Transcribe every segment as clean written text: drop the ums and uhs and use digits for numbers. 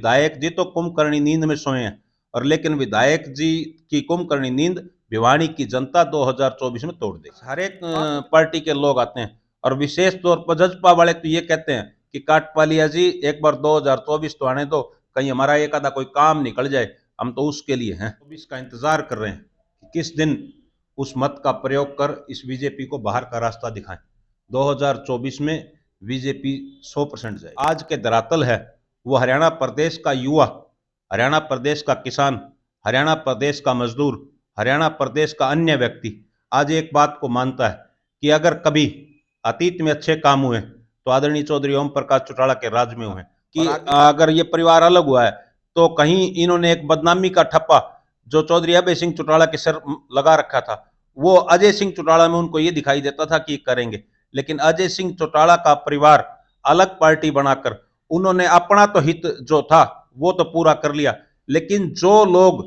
विधायक जी तो कुंभकर्णी नींद में सोए हैं, और लेकिन विधायक जी की कुंभकर्णी नींद भिवानी की जनता 2024 में तोड़ देगी। हर एक पार्टी के लोग आते हैं, और विशेष तौर पर जजपा वाले तो ये कहते हैं कि काटपालिया जी एक बार 2024 तो आने दो, कहीं हमारा एक आधा कोई काम निकल जाए, हम तो उसके लिए हैं। 24 का इंतजार कर रहे हैं कि किस दिन उस मत का प्रयोग कर इस बीजेपी को बाहर का रास्ता दिखाएं। 2024 में बीजेपी 100% जाए। आज के धरातल है वो हरियाणा प्रदेश का युवा, हरियाणा प्रदेश का किसान, हरियाणा प्रदेश का मजदूर, हरियाणा प्रदेश का अन्य व्यक्ति आज एक बात को मानता है कि अगर कभी अतीत में अच्छे काम हुए तो आदरणीय चौधरी ओम प्रकाश चौटाला के राज में हुए, कि अगर ये परिवार अलग हुआ है तो कहीं इन्होंने एक बदनामी का ठप्पा जो चौधरी अभय सिंह चौटाला के सिर लगा रखा था, वो अजय सिंह चौटाला में उनको ये दिखाई देता था कि करेंगे। लेकिन अजय सिंह चौटाला का परिवार अलग पार्टी बनाकर उन्होंने अपना तो हित जो था वो तो पूरा कर लिया, लेकिन जो लोग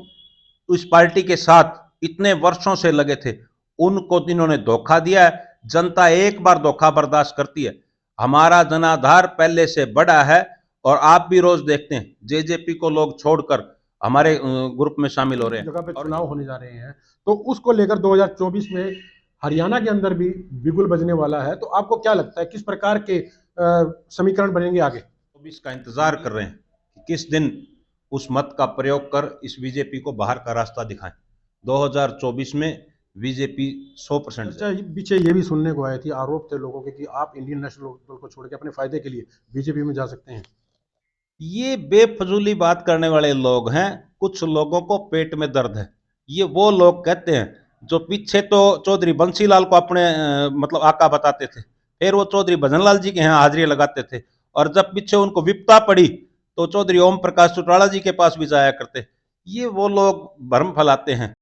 उस पार्टी के साथ इतने वर्षों से लगे थे उनको इन्होंने धोखा दिया है। जनता एक बार धोखा बर्दाश्त करती है। हमारा जनाधार पहले से बड़ा है, और आप भी रोज देखते हैं जेजेपी को लोग छोड़कर हमारे ग्रुप में शामिल हो रहे हैं। जगह पे चुनाव होने जा रहे हैं, तो उसको लेकर 2024 में हरियाणा के अंदर भी बिगुल बजने वाला है, तो आपको क्या लगता है किस प्रकार के समीकरण बनेंगे आगे? 24 का इंतजार कर रहे हैं कि किस दिन उस मत का प्रयोग कर इस बीजेपी को बाहर का रास्ता दिखाएं। 2024 में बीजेपी 100% जाए। पीछे ये भी सुनने को आए थे, आरोप थे लोगों के कि आप इंडियन नेशनल लोकदल को छोड़ के अपने फायदे के लिए बीजेपी में जा सकते हैं। ये बेफजूली बात करने वाले लोग हैं। कुछ लोगों को पेट में दर्द है। ये वो लोग कहते हैं जो पीछे तो चौधरी बंसीलाल को अपने मतलब आका बताते थे, फिर वो चौधरी भजनलाल जी के यहाँ हाजिरी लगाते थे, और जब पीछे उनको विपदा पड़ी तो चौधरी ओम प्रकाश चौटाला जी के पास भी जाया करते। ये वो लोग भ्रम फैलाते हैं।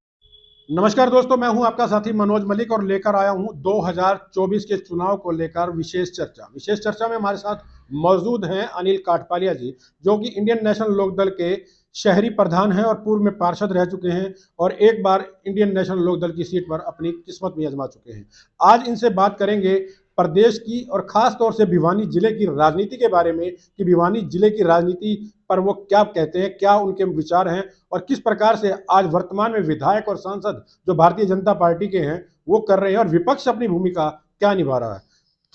नमस्कार दोस्तों, मैं हूं आपका साथी मनोज मलिक और लेकर आया हूं 2024 के चुनाव को लेकर विशेष चर्चा। विशेष चर्चा में हमारे साथ मौजूद हैं अनिल काठपालिया जी, जो कि इंडियन नेशनल लोकदल के शहरी प्रधान हैं और पूर्व में पार्षद रह चुके हैं, और एक बार इंडियन नेशनल लोकदल की सीट पर अपनी किस्मत भी आजमा चुके हैं। आज इनसे बात करेंगे प्रदेश की और खास तौर से भिवानी जिले की राजनीति के बारे में, कि भिवानी जिले की राजनीति पर वो क्या कहते हैं, क्या उनके विचार हैं, और किस प्रकार से आज वर्तमान में विधायक और सांसद जो भारतीय जनता पार्टी के हैं वो कर रहे हैं, और विपक्ष अपनी भूमिका क्या निभा रहा है।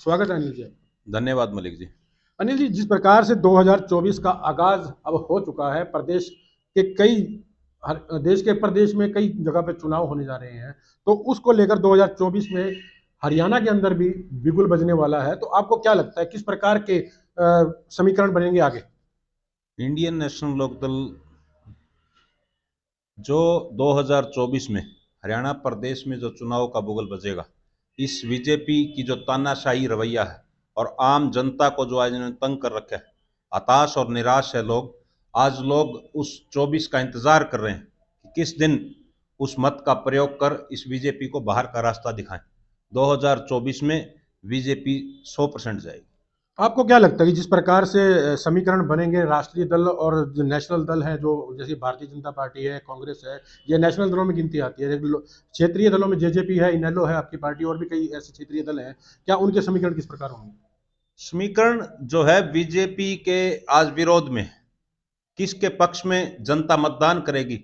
स्वागत है अनिल जी। धन्यवाद मलिक जी। अनिल जी, जिस प्रकार से 2024 का आगाज अब हो चुका है, प्रदेश के कई देश के प्रदेश में कई जगह पे चुनाव होने जा रहे हैं, तो उसको लेकर 2024 में हरियाणा के अंदर भी बिगुल बजने वाला है, तो आपको क्या लगता है किस प्रकार के समीकरण बनेंगे आगे? इंडियन नेशनल लोकदल जो 2024 में हरियाणा प्रदेश में जो चुनाव का बुगल बजेगा, इस बीजेपी की जो तानाशाही रवैया है और आम जनता को जो आज इन्होंने तंग कर रखा है, हताश और निराश है लोग। आज लोग उस 24 का इंतजार कर रहे हैं कि किस दिन उस मत का प्रयोग कर इस बीजेपी को बाहर का रास्ता दिखाएं। 2024 में बीजेपी 100% जाएगी। आपको क्या लगता है कि जिस प्रकार से समीकरण बनेंगे, राष्ट्रीय दल और जो नेशनल दल है, जो जैसे भारतीय जनता पार्टी है, कांग्रेस है, ये नेशनल दलों में गिनती आती है, क्षेत्रीय दलों में जेजेपी है, इनेलो है आपकी पार्टी, और भी कई ऐसे क्षेत्रीय दल हैं, क्या उनके समीकरण किस प्रकार होंगे? समीकरण जो है बीजेपी के आज विरोध में, किसके पक्ष में जनता मतदान करेगी,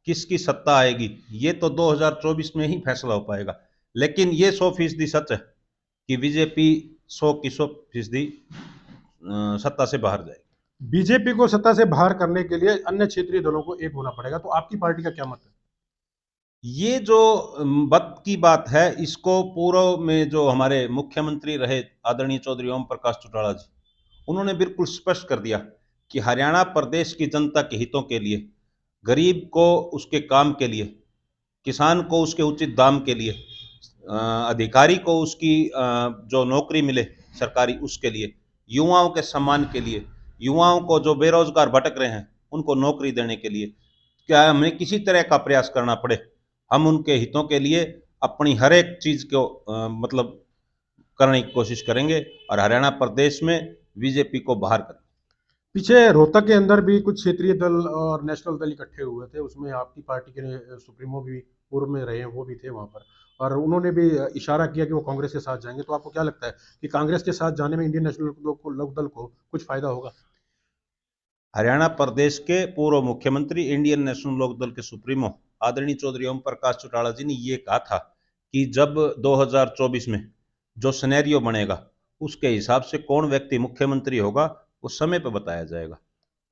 किसकी सत्ता आएगी, ये तो 2024 में ही फैसला हो पाएगा। लेकिन ये 100% सच है कि बीजेपी 100 की 100% सत्ता से बाहर जाएगी। बीजेपी को सत्ता से बाहर करने के लिए अन्य क्षेत्रीय दलों को एक होना पड़ेगा, तो आपकी पार्टी का क्या मत है? ये जो मत की बात है, इसको पूर्व में जो हमारे मुख्यमंत्री रहे आदरणीय चौधरी ओम प्रकाश चौटाला जी, उन्होंने बिल्कुल स्पष्ट कर दिया कि हरियाणा प्रदेश की जनता के हितों के लिए, गरीब को उसके काम के लिए, किसान को उसके उचित दाम के लिए, अधिकारी को उसकी जो नौकरी मिले सरकारी उसके लिए, युवाओं के सम्मान के लिए, युवाओं को जो बेरोजगार भटक रहे हैं उनको नौकरी देने के लिए, क्या हमें किसी तरह का प्रयास करना पड़े, हम उनके हितों के लिए अपनी हर एक चीज़ को मतलब करने की कोशिश करेंगे, और हरियाणा प्रदेश में बीजेपी को बाहर करेंगे। पीछे रोहतक के अंदर भी कुछ क्षेत्रीय दल और नेशनल दल इकट्ठे हुए थे, उसमें आपकी पार्टी के सुप्रीमो भी पूर्व में रहे हैं, वो भी थे वहां पर, और उन्होंने भी इशारा किया कि वो कांग्रेस के साथ जाएंगे, तो आपको क्या लगता है कि कांग्रेस के साथ जाने में इंडियन नेशनल लोकदल को कुछ फायदा होगा? हरियाणा प्रदेश के पूर्व मुख्यमंत्री, इंडियन नेशनल लोकदल के सुप्रीमो आदरणीय चौधरी ओम प्रकाश चौटाला जी ने ये कहा था कि जब 2024 में जो सिनेरियो बनेगा उसके हिसाब से कौन व्यक्ति मुख्यमंत्री होगा उस समय पर बताया जाएगा।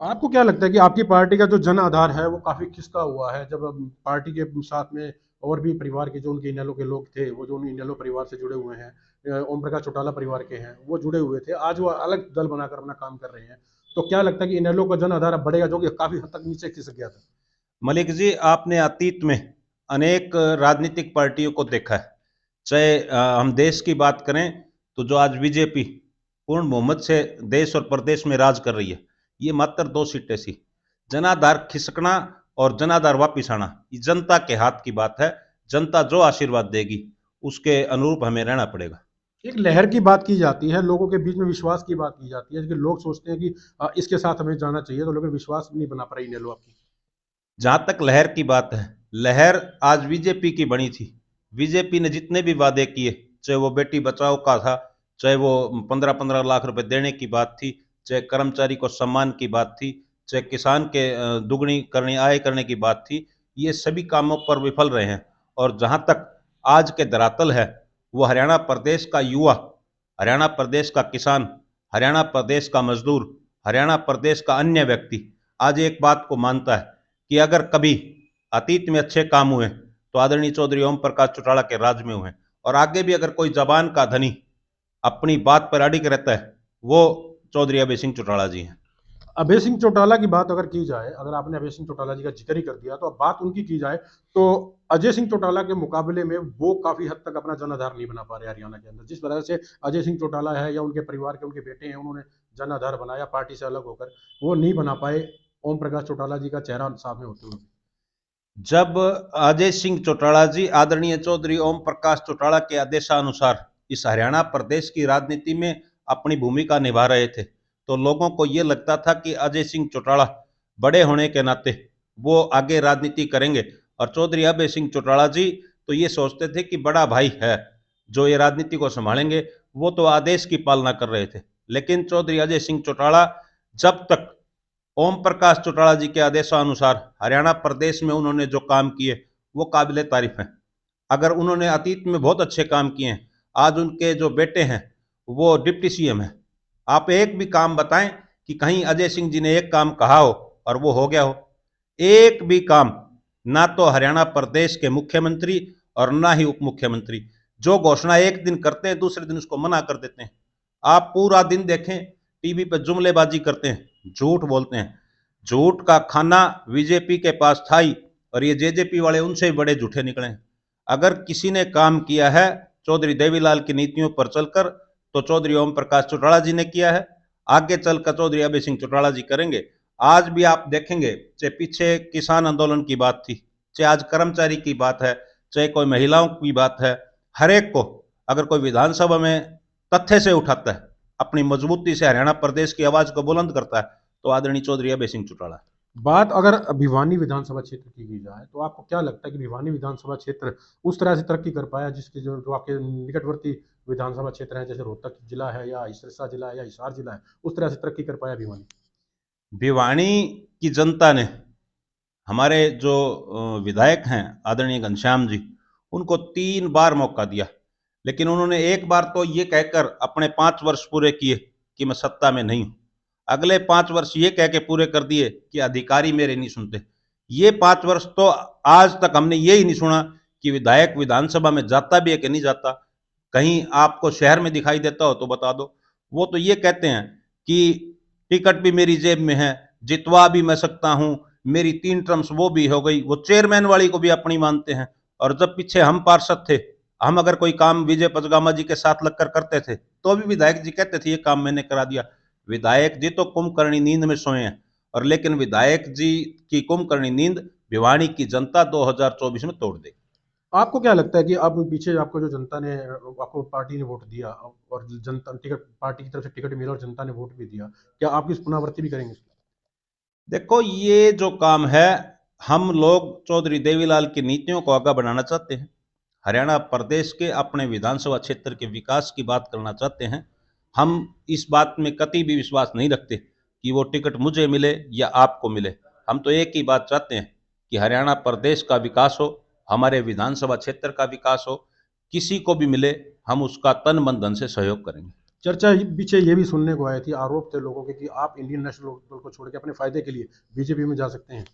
आपको क्या लगता है कि आपकी पार्टी का जो जन आधार है वो काफी खिसका हुआ है? जब अब पार्टी के साथ में और भी परिवार के जो उनके इनेलो के लोग थे, वो जो उन इनेलो परिवार से जुड़े हुए हैं, ओम प्रकाश चौटाला परिवार के हैं, वो जुड़े हुए थे, आज वो अलग दल बनाकर अपना काम कर रहे हैं। तो क्या लगता है कि इनेलो का जन आधार अब बढ़ेगा, जो कि काफी हद तक नीचे खिसक गया था? मलिक जी, आपने अतीत में अनेक राजनीतिक पार्टियों को देखा है। चाहे हम देश की बात करें तो जो आज बीजेपी पूर्ण बहुमत से देश और प्रदेश में राज कर रही है, ये मात्र 2 सीटें सी। जनाधार खिसकना और जनाधार वापिस आना ये जनता के हाथ की बात है। जनता जो आशीर्वाद देगी उसके अनुरूप हमें रहना पड़ेगा। एक लहर की बात की जाती है, लोगों के बीच में विश्वास की बात की जाती है कि लोग सोचते हैं कि इसके साथ हमें जाना चाहिए, तो लेकिन विश्वास नहीं बना पा रही इनेलो आपकी। जहां तक लहर की बात है, लहर आज बीजेपी की बनी थी। बीजेपी ने जितने भी वादे किए, चाहे वो बेटी बचाओ का था, चाहे वो 15-15 लाख रुपए देने की बात थी, चाहे कर्मचारी को सम्मान की बात थी, चाहे किसान के दुगनी करनी आय करने की बात थी, ये सभी कामों पर विफल रहे हैं। और जहां तक आज के धरातल है, वो हरियाणा प्रदेश का युवा, हरियाणा प्रदेश का किसान, हरियाणा प्रदेश का मजदूर, हरियाणा प्रदेश का अन्य व्यक्ति आज एक बात को मानता है कि अगर कभी अतीत में अच्छे काम हुए तो आदरणीय चौधरी ओम प्रकाश चौटाला के राज में हुए, और आगे भी अगर कोई जबान का धनी अपनी बात पर अडिग रहता है वो चौधरी अभय सिंह चौटाला जी हैं। अभय सिंह चौटाला की बात अगर की जाए, अगर आपने अभय सिंह चौटाला जी का जिक्र ही कर दिया, तो अब बात उनकी की जाए तो अजय सिंह चौटाला के मुकाबले में वो काफी हद तक अपना जन आधार नहीं बना पा रहे हरियाणा के अंदर। जिस तरह से अजय सिंह चौटाला है या उनके परिवार के उनके बेटे हैं, उन्होंने जन आधार बनाया पार्टी से अलग होकर, वो नहीं बना पाए ओम प्रकाश चौटाला जी का चेहरा सामने होते हुए। जब अजय सिंह चौटाला जी आदरणीय चौधरी ओम प्रकाश चौटाला के आदेशानुसार इस हरियाणा प्रदेश की राजनीति में अपनी भूमिका निभा रहे थे, तो लोगों को ये लगता था कि अजय सिंह चौटाला बड़े होने के नाते वो आगे राजनीति करेंगे, और चौधरी अभय सिंह चौटाला जी तो ये सोचते थे कि बड़ा भाई है जो ये राजनीति को संभालेंगे, वो तो आदेश की पालना कर रहे थे। लेकिन चौधरी अजय सिंह चौटाला जब तक ओम प्रकाश चौटाला जी के आदेशानुसार हरियाणा प्रदेश में उन्होंने जो काम किए वो काबिले तारीफ हैं। अगर उन्होंने अतीत में बहुत अच्छे काम किए हैं, आज उनके जो बेटे हैं वो डिप्टी सीएम हैं। आप एक भी काम बताएं कि कहीं अजय सिंह जी ने एक काम कहा हो और वो हो गया हो? एक भी काम ना तो हरियाणा प्रदेश के मुख्यमंत्री और ना ही उप मुख्यमंत्री, जो घोषणा एक दिन करते हैं दूसरे दिन उसको मना कर देते हैं। आप पूरा दिन देखें, टीवी पर जुमलेबाजी करते हैं, झूठ बोलते हैं। झूठ का खाना बीजेपी के पास था ही, और ये जेजेपी वाले उनसे भी बड़े झूठे निकले। अगर किसी ने काम किया है चौधरी देवीलाल की नीतियों पर चलकर तो चौधरी ओम प्रकाश चौटाला जी ने किया है, आगे चलकर चौधरी अभय सिंह चौटाला जी करेंगे। आज भी आप देखेंगे, चाहे पीछे किसान आंदोलन की बात थी, चाहे आज कर्मचारी की बात है, चाहे कोई महिलाओं की बात है, हर एक को अगर कोई विधानसभा में तथ्य से उठाता है, अपनी मजबूती से हरियाणा प्रदेश की आवाज को बुलंद करता है, तो आदरणीय चौधरी अभय सिंह चौटाला। बात अगर भिवानी विधानसभा क्षेत्र की जाए, तो आपको क्या लगता है कि भिवानी विधानसभा क्षेत्र उस तरह से तरक्की कर पाया जिसके जो आपके निकटवर्ती विधानसभा क्षेत्र हैं, जैसे रोहतक जिला है या सिरसा जिला है या हिसार जिला है, उस तरह से तरक्की कर पाया भिवानी? भिवानी की जनता ने हमारे जो विधायक हैं आदरणीय घनश्याम जी, उनको 3 बार मौका दिया, लेकिन उन्होंने एक बार तो ये कहकर अपने 5 वर्ष पूरे किए कि मैं सत्ता में नहीं हूं। अगले 5 वर्ष ये कह के पूरे कर दिए कि अधिकारी मेरे नहीं सुनते। ये 5 वर्ष तो आज तक हमने ये ही नहीं सुना कि विधायक विधानसभा में जाता भी है कि नहीं जाता। कहीं आपको शहर में दिखाई देता हो तो बता दो। वो तो ये कहते हैं कि टिकट भी मेरी जेब में है, जितवा भी मैं सकता हूं, मेरी 3 टर्म्स वो भी हो गई। वो चेयरमैन वाली को भी अपनी मानते हैं। और जब पीछे हम पार्षद थे, हम अगर कोई काम विजय पचगामा जी के साथ लगकर करते थे तो भी विधायक जी कहते थे ये काम मैंने करा दिया। विधायक जी तो कुंभकर्णी नींद में सोए हैं, और लेकिन विधायक जी की कुंभकर्णी नींद भिवानी की जनता 2024 में तोड़ देगी। आपको क्या लगता है कि अब पीछे आपको जो जनता ने आपको पार्टी ने वोट दिया, और जनता टिकट पार्टी की तरफ से टिकट मिला और जनता ने वोट भी दिया, क्या आप इस पुनरावृत्ति भी करेंगे? देखो, ये जो काम है, हम लोग चौधरी देवीलाल की नीतियों को आगे बढ़ाना चाहते हैं, हरियाणा प्रदेश के अपने विधानसभा क्षेत्र के विकास की बात करना चाहते हैं। हम इस बात में कतई भी विश्वास नहीं रखते कि वो टिकट मुझे मिले या आपको मिले। हम तो एक ही बात चाहते हैं कि हरियाणा प्रदेश का विकास हो, हमारे विधानसभा क्षेत्र का विकास हो, किसी को भी मिले हम उसका तन मन धन से सहयोग करेंगे। चर्चा पीछे ये भी सुनने को आई थी, आरोप थे लोगों के कि आप इंडियन नेशनल दल को छोड़ के अपने फायदे के लिए बीजेपी में जा सकते हैं।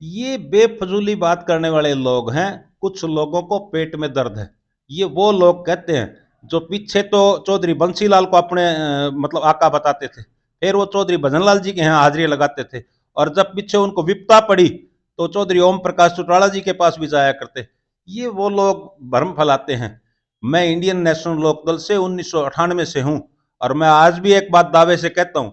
ये बेफजूली बात करने वाले लोग हैं। कुछ लोगों को पेट में दर्द है। ये वो लोग कहते हैं जो पीछे तो चौधरी बंसीलाल को अपने मतलब आका बताते थे, फिर वो चौधरी भजनलाल जी के यहाँ हाजिरी लगाते थे, और जब पीछे उनको विपदा पड़ी तो चौधरी ओम प्रकाश चौटाला जी के पास भी जाया करते। ये वो लोग भ्रम फैलाते हैं। मैं इंडियन नेशनल लोकदल से 1998 से हूं, और मैं आज भी एक बात दावे से कहता हूं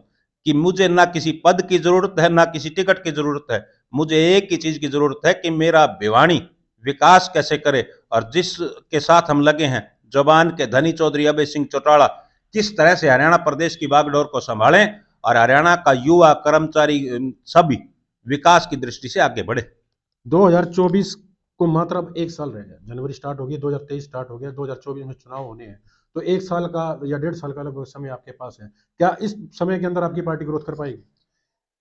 कि मुझे ना किसी पद की जरूरत है, ना किसी टिकट की जरूरत है। मुझे एक ही चीज की जरूरत है कि मेरा भिवानी विकास कैसे करे, और जिसके साथ हम लगे हैं जवान के धनी चौधरी अभय सिंह चौटाला, किस तरह से हरियाणा प्रदेश की बागडोर को संभालें और हरियाणा का युवा कर्मचारी सभी विकास की दृष्टि से आगे बढ़े। 2024 को मात्र अब 1 साल रह गया, जनवरी स्टार्ट हो गया, 2023 स्टार्ट हो गया, 2024 में चुनाव होने हैं, तो 1 साल का या 1.5 साल का लगभग समय आपके पास है। क्या इस समय के अंदर आपकी पार्टी ग्रोथ कर पाएगी?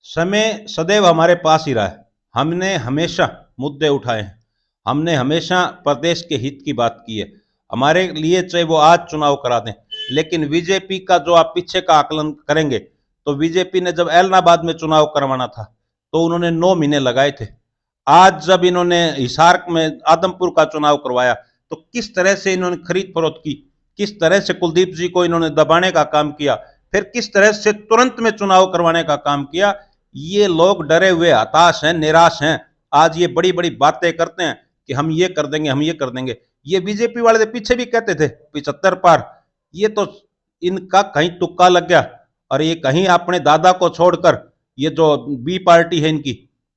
समय सदैव हमारे पास ही रहा है। हमने हमेशा मुद्दे उठाए हैं, हमने हमेशा प्रदेश के हित की बात की है। हमारे लिए चाहे वो आज चुनाव करा दें, लेकिन बीजेपी का जो आप पीछे का आकलन करेंगे तो बीजेपी ने जब एलनाबाद में चुनाव करवाना था तो उन्होंने 9 महीने लगाए थे। आज जब इन्होंने हिसार में आदमपुर का चुनाव करवाया तो किस तरह से इन्होंने खरीद फरोख्त की, किस तरह से कुलदीप जी को इन्होंने दबाने का काम किया, फिर किस तरह से तुरंत में चुनाव करवाने का काम किया। ये लोग डरे हुए हताश हैं, निराश हैं। आज ये बड़ी बड़ी बातें करते हैं कि हम ये कर देंगे, हम ये कर देंगे। ये बीजेपी वाले तो पीछे भी कहते थे 75 पार, ये तो इनका कहीं तुक्का लग गया, और ये कहीं अपने दादा को छोड़कर ये जो बी पार्टी है इनकी,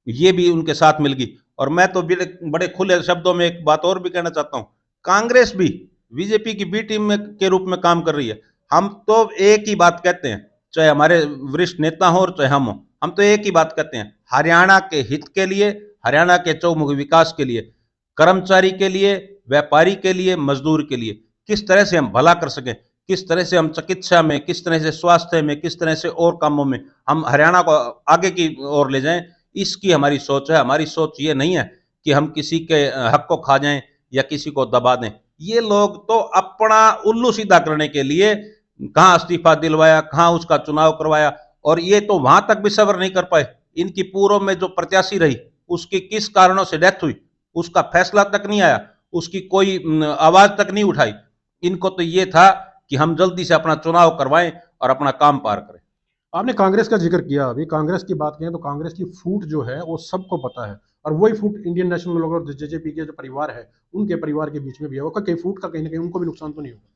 ये भी उनके साथ मिल गई। और मैं तो बड़े खुले शब्दों में एक बात और भी कहना चाहता हूं, कांग्रेस भी बीजेपी की बी टीम में के रूप में काम कर रही है। हम तो एक ही बात कहते हैं, चाहे हमारे वरिष्ठ नेता हो और चाहे हम हो, हम तो एक ही बात कहते हैं, हरियाणा के हित के लिए, हरियाणा के चौमुखी विकास के लिए, कर्मचारी के लिए, व्यापारी के लिए, मजदूर के लिए किस तरह से हम भला कर सकें, किस तरह से हम चिकित्सा में, किस तरह से स्वास्थ्य में, किस तरह से और कामों में हम हरियाणा को आगे की ओर ले जाएं, इसकी हमारी सोच है। हमारी सोच ये नहीं है कि हम किसी के हक को खा जाएं या किसी को दबा दें। ये लोग तो अपना उल्लू सीधा करने के लिए कहां इस्तीफा दिलवाया, कहां उसका चुनाव करवाया, और ये तो वहां तक भी सब्र नहीं कर पाए। इनकी पूर्व में जो प्रत्याशी रही उसकी किस कारणों से डेथ हुई उसका फैसला तक नहीं आया, उसकी कोई आवाज तक नहीं उठाई। इनको तो ये था कि हम जल्दी से अपना चुनाव करवाएं और अपना काम पार करें। आपने कांग्रेस का जिक्र किया, अभी कांग्रेस की बात करें तो कांग्रेस की फूट जो है वो सबको पता है, और वही फूट इंडियन नेशनल लोग और जेजेपी के जो परिवार है उनके परिवार के बीच में भी है। वो कहीं फूट का कहीं ना कहीं उनको भी नुकसान तो नहीं होगा?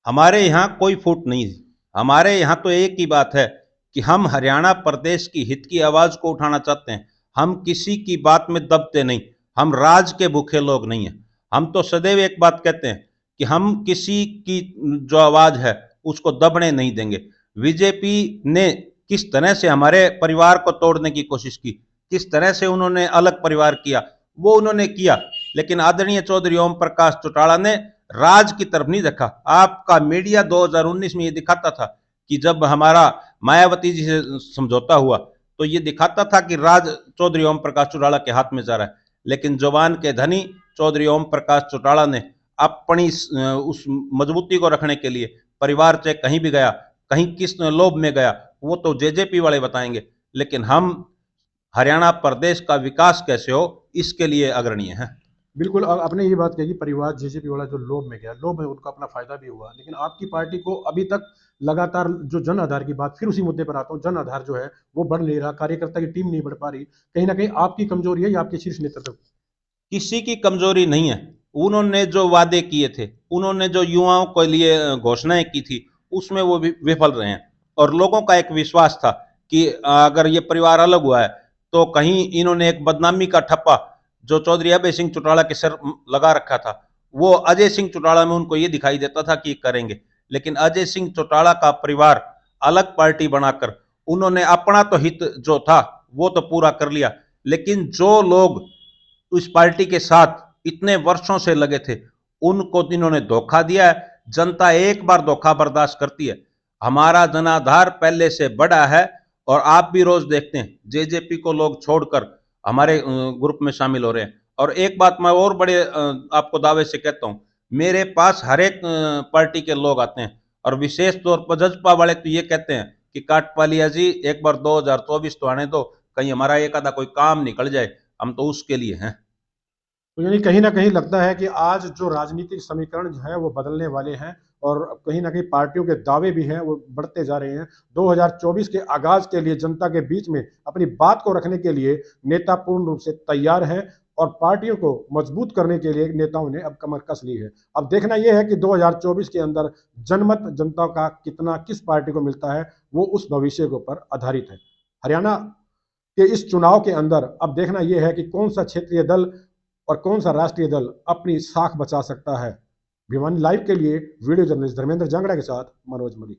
हमारे यहाँ कोई फूट नहीं है। हमारे यहाँ तो एक ही बात है कि हम हरियाणा प्रदेश की हित की आवाज को उठाना चाहते हैं। हम किसी की बात में दबते नहीं, हम राज के भूखे लोग नहीं हैं। हम तो सदैव एक बात कहते हैं कि हम किसी की जो आवाज है उसको दबने नहीं देंगे। बीजेपी ने किस तरह से हमारे परिवार को तोड़ने की कोशिश की, किस तरह से उन्होंने अलग परिवार किया, वो उन्होंने किया, लेकिन आदरणीय चौधरी ओम प्रकाश चौटाला ने राज की तरफ नहीं देखा। आपका मीडिया 2019 में ये दिखाता था कि जब हमारा मायावती जी से समझौता हुआ तो ये दिखाता था कि राज चौधरी ओम प्रकाश चौटाला के हाथ में जा रहा है, लेकिन जवान के धनी चौधरी ओम प्रकाश चौटाला ने अपनी उस मजबूती को रखने के लिए परिवार से कहीं भी गया, कहीं किस लोभ में गया वो तो जेजेपी वाले बताएंगे, लेकिन हम हरियाणा प्रदेश का विकास कैसे हो इसके लिए अग्रणीय हैं। बिल्कुल, आपने ये बात कही कि परिवार जेजेपी वाला जो लोभ में गया, लोभ में उनका अपना फायदा भी हुआ, लेकिन आपकी पार्टी को अभी तक लगातार जो जन आधार की बात, फिर उसी मुद्दे पर आता हूँ, जन आधार जो है वो बढ़ नहीं रहा, कार्यकर्ता की टीम नहीं बढ़ पा रही। कहीं ना कहीं आपकी कमजोरी है या आपके शीर्ष नेतृत्व? किसी की कमजोरी नहीं है। उन्होंने जो वादे किए थे, उन्होंने जो युवाओं के लिए घोषणाएं की थी, उसमें वो भी विफल रहे हैं। और लोगों का एक विश्वास था कि अगर ये परिवार अलग हुआ है तो कहीं इन्होंने एक बदनामी का ठप्पा जो चौधरी अभय सिंह चौटाला के सर लगा रखा था, वो अजय सिंह चौटाला में उनको ये दिखाई देता था कि करेंगे। लेकिन अजय सिंह चौटाला का परिवार अलग पार्टी बनाकर उन्होंने अपना तो हित जो था वो तो पूरा कर लिया, लेकिन जो लोग उस पार्टी के साथ इतने वर्षों से लगे थे उनको इन्होंने धोखा दिया है। जनता एक बार धोखा बर्दाश्त करती है। हमारा जनाधार पहले से बड़ा है और आप भी रोज देखते हैं जेजेपी को लोग छोड़कर हमारे ग्रुप में शामिल हो रहे हैं। और एक बात मैं और बड़े आपको दावे से कहता हूँ, मेरे पास हर एक पार्टी के लोग आते हैं और विशेष तौर पर जजपा वाले तो ये कहते हैं कि काटपालिया जी एक बार 2024 तो आने दो, कहीं हमारा एक आधा कोई काम निकल जाए, हम तो उसके लिए हैं। तो यानी कहीं ना कहीं लगता है कि आज जो राजनीतिक समीकरण जो है वो बदलने वाले हैं और कहीं ना कहीं पार्टियों के दावे भी हैं वो बढ़ते जा रहे हैं। 2024 के आगाज के लिए जनता के बीच में अपनी बात को रखने के लिए नेता पूर्ण रूप से तैयार हैं और पार्टियों को मजबूत करने के लिए नेताओं ने अब कमर कस ली है। अब देखना यह है कि 2024 के अंदर जनमत जनता का कितना किस पार्टी को मिलता है, वो उस भविष्य के ऊपर आधारित है। हरियाणा के इस चुनाव के अंदर अब देखना यह है कि कौन सा क्षेत्रीय दल और कौन सा राष्ट्रीय दल अपनी साख बचा सकता है। भिवानी लाइव के लिए वीडियो जर्नलिस्ट धर्मेंद्र जांगड़ा के साथ मनोज मलिक।